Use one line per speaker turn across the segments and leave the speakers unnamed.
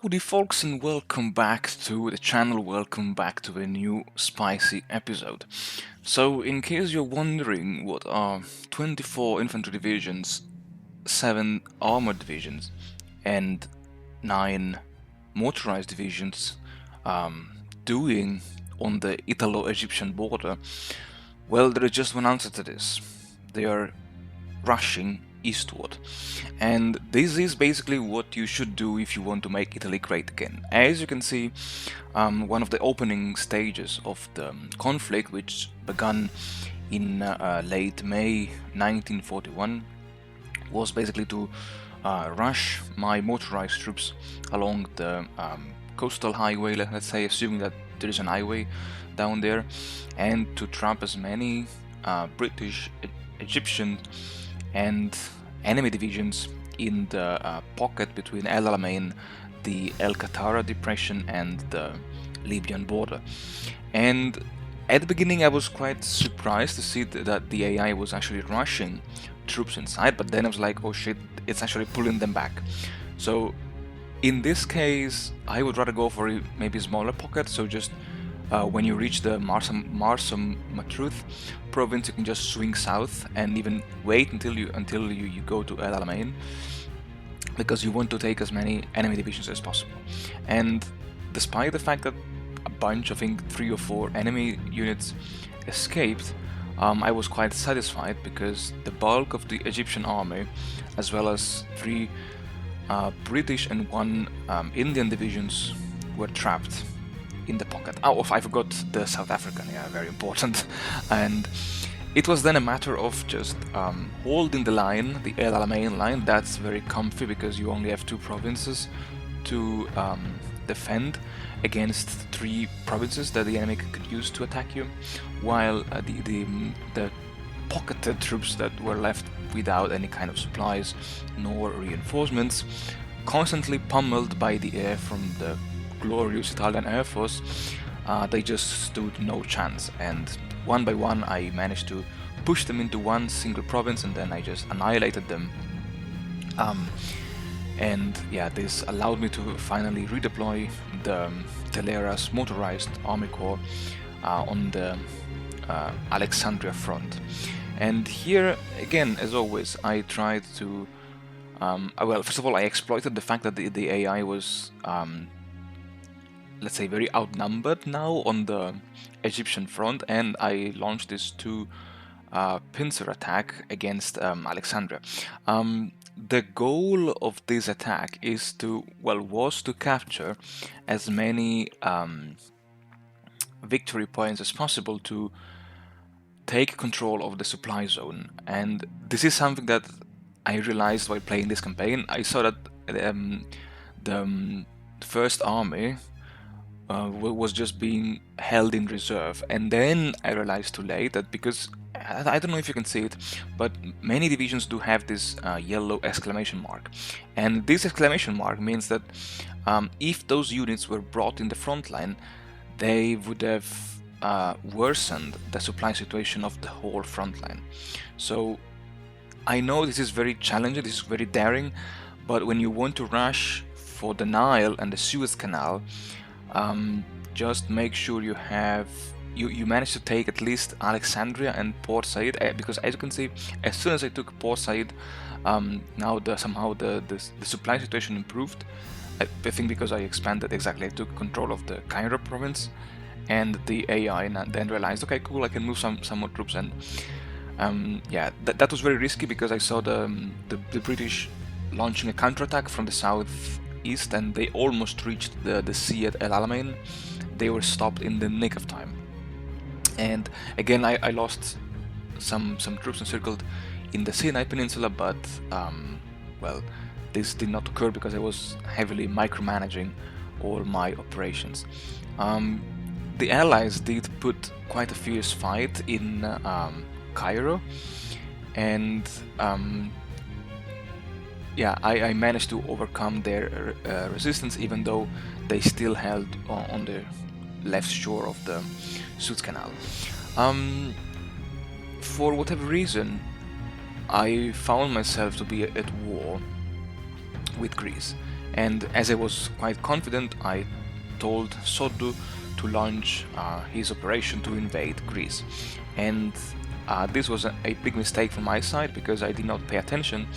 Howdy folks, and welcome back to the channel, welcome back to a new spicy episode. So in case you're wondering what are 24 infantry divisions, 7 armored divisions and 9 motorized divisions doing on the Italo-Egyptian border, well, there is just one answer to this. They are rushing eastward. And this is basically what you should do if you want to make Italy great again. As you can see, one of the opening stages of the conflict, which began in late May 1941, was basically to rush my motorized troops along the coastal highway, let's say, assuming that there is an highway down there, and to trap as many British, Egyptian and enemy divisions in the pocket between El Alamein, the El Qatara depression and the Libyan border. And at the beginning I was quite surprised to see that the AI was actually rushing troops inside, but then I was like, oh shit, it's actually pulling them back. So in this case I would rather go for maybe a smaller pocket, so just when you reach the Marsum Matruth province, you can just swing south and even wait until you go to El Alamein, because you want to take as many enemy divisions as possible. And despite the fact that a bunch, I think 3 or 4 enemy units escaped, I was quite satisfied, because the bulk of the Egyptian army, as well as 3 British and 1 Indian divisions, were trapped in the pocket. Oh, I forgot the South African, yeah, very important. And it was then a matter of just holding the line, the El Alamein line. That's very comfy because you only have 2 provinces to defend against 3 provinces that the enemy could use to attack you, while the pocketed troops that were left without any kind of supplies nor reinforcements, constantly pummeled by the air from the glorious Italian Air Force, they just stood no chance. And one by one I managed to push them into one single province, and then I just annihilated them. And yeah, this allowed me to finally redeploy the Telera's motorized army corps on the Alexandria front. And here again, as always, I tried to well, first of all, I exploited the fact that the AI was let's say very outnumbered now on the Egyptian front, and I launched this 2 pincer attack against Alexandria. The goal of this attack was to capture as many victory points as possible to take control of the supply zone. And this is something that I realized while playing this campaign. I saw that the first army was just being held in reserve, and then I realized too late that, because I don't know if you can see it, but many divisions do have this yellow exclamation mark, and this exclamation mark means that if those units were brought in the front line, they would have worsened the supply situation of the whole front line. So I know this is very challenging, this is very daring, but when you want to rush for the Nile and the Suez Canal, just make sure you manage to take at least Alexandria and Port Said, because as you can see, as soon as I took Port Said, now somehow the supply situation improved. I think because I expanded, exactly, I took control of the Cairo province, and the AI then realized, okay, cool, I can move some more troops. And yeah, that was very risky, because I saw the British launching a counterattack from the southeast, and they almost reached the sea at El Alamein. They were stopped in the nick of time. And again, I lost some troops encircled in the Sinai Peninsula, but well, this did not occur because I was heavily micromanaging all my operations. The Allies did put quite a fierce fight in Cairo, and yeah, I managed to overcome their resistance, even though they still held on the left shore of the Suez Canal. For whatever reason, I found myself to be at war with Greece, And as I was quite confident, I told Soddu to launch his operation to invade Greece. And this was a big mistake from my side, because I did not pay attention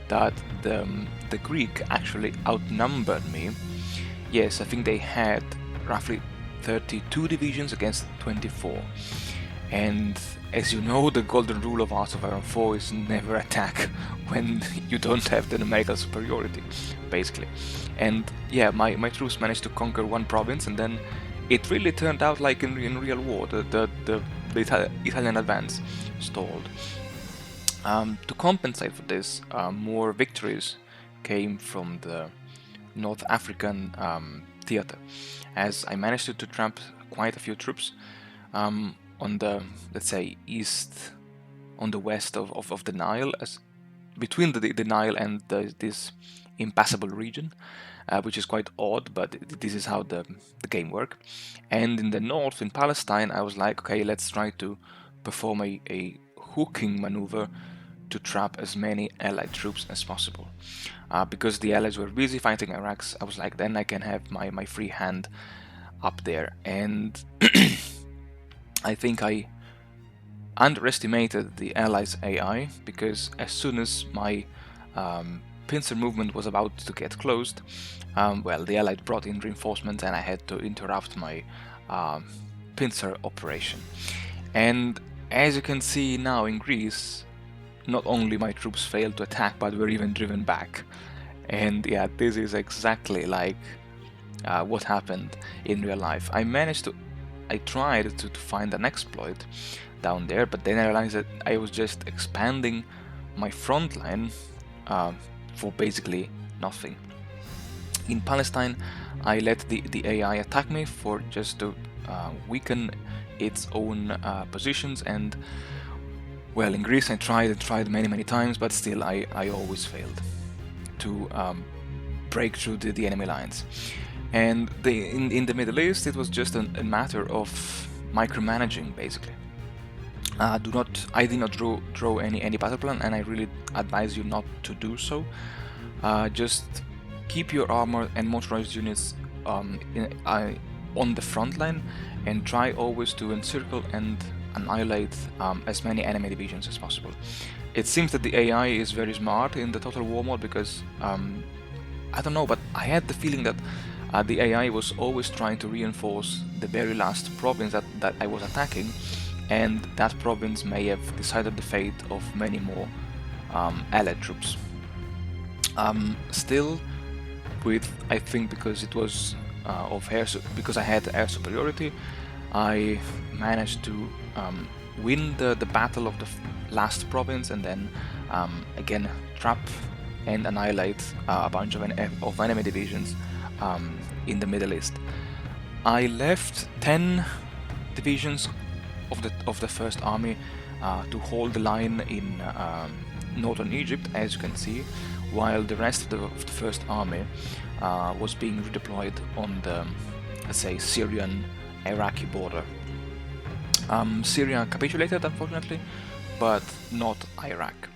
that the Greek actually outnumbered me. Yes, I think they had roughly 32 divisions against 24. And as you know, the golden rule of Hearts of Iron 4 is never attack when you don't have the numerical superiority, basically. And yeah, my troops managed to conquer one province, and then it really turned out like in real war. The Italian advance stalled. To compensate for this, more victories came from the North African theater, as I managed to trap quite a few troops on the, let's say, east, on the west of the Nile, as between the Nile and this impassable region, which is quite odd, but this is how the game works. And in the north, in Palestine, I was like, okay, let's try to perform a hooking maneuver to trap as many allied troops as possible. Because the allies were busy fighting Iraq, I was like, then I can have my free hand up there. And I think I underestimated the allies' AI, because as soon as my pincer movement was about to get closed, well, the allied brought in reinforcements and I had to interrupt my pincer operation. And as you can see now in Greece, not only my troops failed to attack, but were even driven back. And yeah, this is exactly like what happened in real life. I tried to find an exploit down there, but then I realized that I was just expanding my front line for basically nothing. In Palestine, I let the AI attack me for just to weaken its own positions, and well, in Greece I tried many times, but still I always failed to break through the enemy lines. And in the Middle East, it was just a matter of micromanaging, basically. I did not draw any battle plan, and I really advise you not to do so. Just keep your armor and motorized units on the front line, and try always to encircle and annihilate as many enemy divisions as possible. It seems that the AI is very smart in the Total War mode, because I don't know, but I had the feeling that the AI was always trying to reinforce the very last province that I was attacking, and that province may have decided the fate of many more allied troops. Still, I think because it was because I had air superiority, I managed to win the battle of the last province, and then again trap and annihilate a bunch of enemy divisions in the Middle East. I left 10 divisions of the First Army to hold the line in northern Egypt, as you can see, while the rest of the First Army was being redeployed on the, let's say, Syrian-Iraqi border. Syria capitulated, unfortunately, but not Iraq.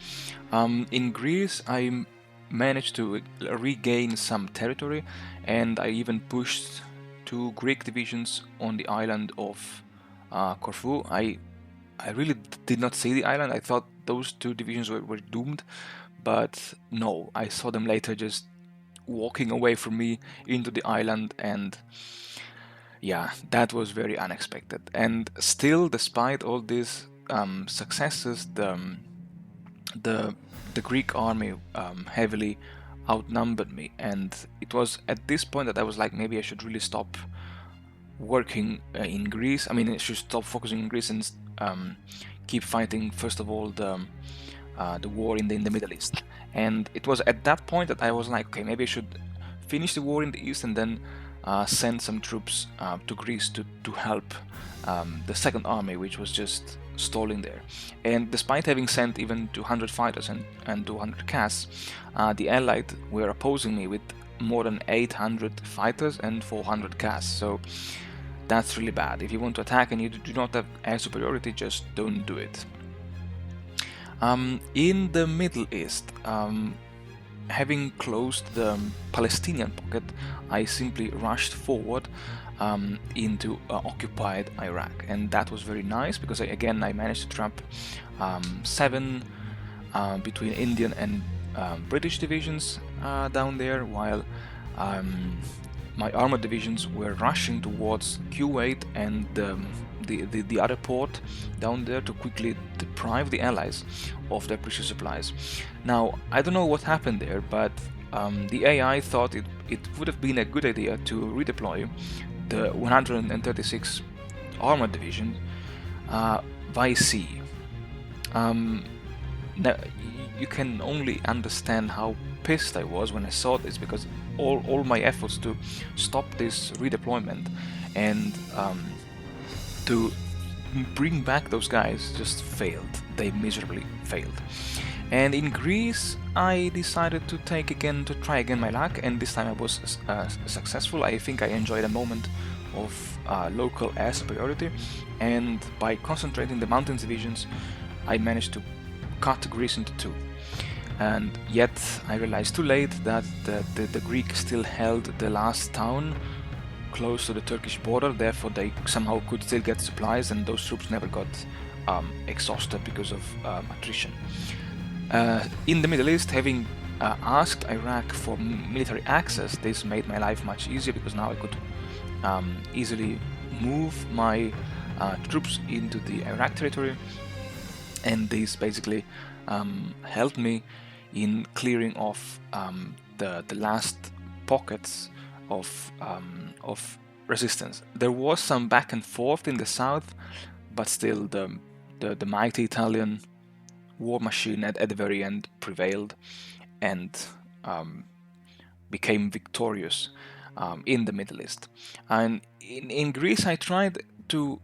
In Greece, I managed to regain some territory, and I even pushed 2 Greek divisions on the island of Corfu. I really did not see the island. I thought those 2 divisions were doomed, but no, I saw them later just walking away from me into the island, and yeah, that was very unexpected. And still, despite all these successes, the Greek army heavily outnumbered me, and it was at this point that I was like, maybe I should really stop working in Greece. I mean, I should stop focusing in Greece and keep fighting first of all the war in the Middle East. And it was at that point that I was like, okay, maybe I should finish the war in the East and then send some troops to Greece to help the Second Army, which was just stalling there. And despite having sent even 200 fighters and 200 casks, the Allied were opposing me with more than 800 fighters and 400 casks. So that's really bad. If you want to attack and you do not have air superiority, just don't do it. In the Middle East, having closed the Palestinian pocket, I simply rushed forward into occupied Iraq, and that was very nice because I managed to trap 7 between Indian and British divisions down there, while my armored divisions were rushing towards Kuwait and the other port down there to quickly deprive the Allies of their precious supplies. Now, I don't know what happened there, but the AI thought it would have been a good idea to redeploy the 136 armored division by sea. Now, you can only understand how pissed I was when I saw this, because all my efforts to stop this redeployment and to bring back those guys just failed. They miserably failed. And in Greece, I decided to try again my luck, and this time I was successful. I think I enjoyed a moment of local air superiority, and by concentrating the mountains divisions, I managed to cut Greece into 2. And yet I realized too late that the Greeks still held the last town close to the Turkish border, therefore they somehow could still get supplies, and those troops never got exhausted because of attrition. In the Middle East, having asked Iraq for military access, this made my life much easier, because now I could easily move my troops into the Iraq territory, and this basically helped me in clearing off the last pockets of resistance. There was some back and forth in the south, but still the mighty Italian war machine at the very end prevailed and became victorious in the Middle East. And in Greece, I tried to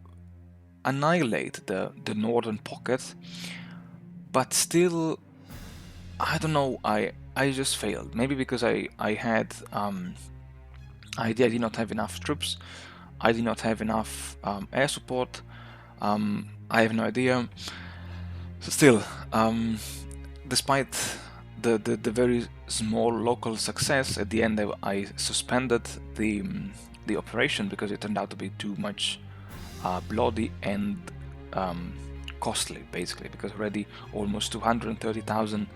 annihilate the northern pocket, but still, I don't know, I just failed. Maybe because I did not have enough troops, I did not have enough air support, I have no idea. So still, despite the very small local success, at the end I suspended the operation because it turned out to be too much bloody and costly, basically, because already almost 230,000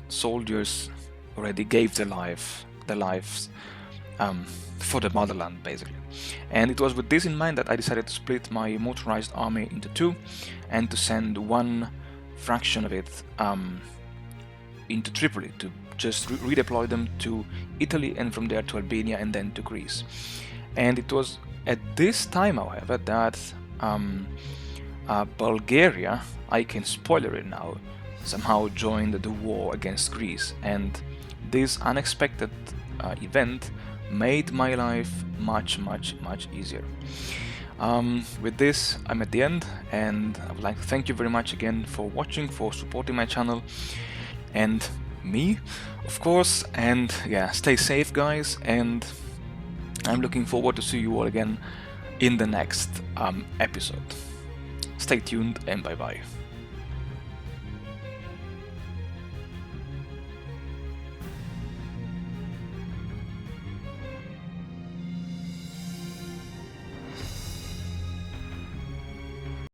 soldiers already gave their lives for the motherland, basically. And it was with this in mind that I decided to split my motorized army into 2 and to send one fraction of it into Tripoli to just redeploy them to Italy, and from there to Albania, and then to Greece. And it was at this time, however, that Bulgaria, I can spoiler it now, somehow joined the war against Greece, and this unexpected event made my life much easier. With this, I'm at the end, and I would like to thank you very much again for watching, for supporting my channel and me, of course. And yeah, stay safe, guys, and I'm looking forward to see you all again in the next episode. Stay tuned, and bye bye.